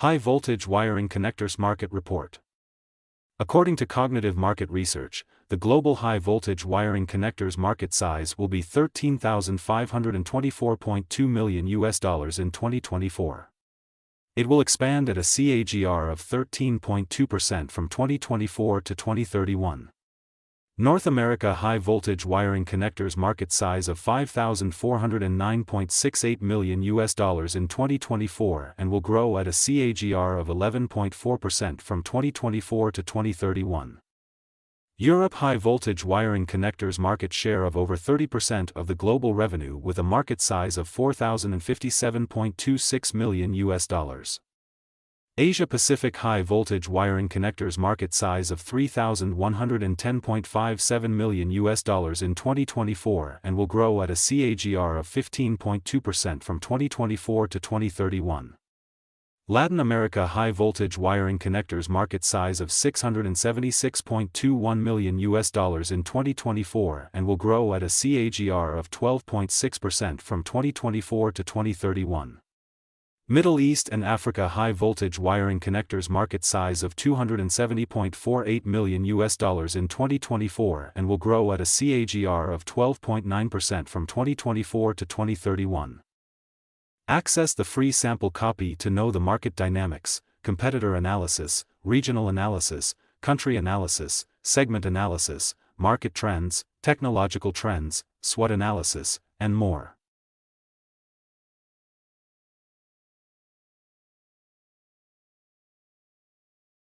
High Voltage Wiring Connectors Market Report. According to Cognitive Market Research, the global high-voltage wiring connectors market size will be $13,524.2 million in 2024. It will expand at a CAGR of 13.2% from 2024 to 2031. North America high-voltage wiring connectors market size of $5,409.68 million in 2024 and will grow at a CAGR of 11.4% from 2024 to 2031. Europe high-voltage wiring connectors market share of over 30% of the global revenue with a market size of $4,057.26 million. Asia-Pacific high-voltage wiring connectors market size of $3,110.57 million in 2024 and will grow at a CAGR of 15.2% from 2024 to 2031. Latin America high-voltage wiring connectors market size of $676.21 million in 2024 and will grow at a CAGR of 12.6% from 2024 to 2031. Middle East and Africa high-voltage wiring connectors market size of $270.48 million in 2024 and will grow at a CAGR of 12.9% from 2024 to 2031. Access the free sample copy to know the market dynamics, competitor analysis, regional analysis, country analysis, segment analysis, market trends, technological trends, SWOT analysis, and more.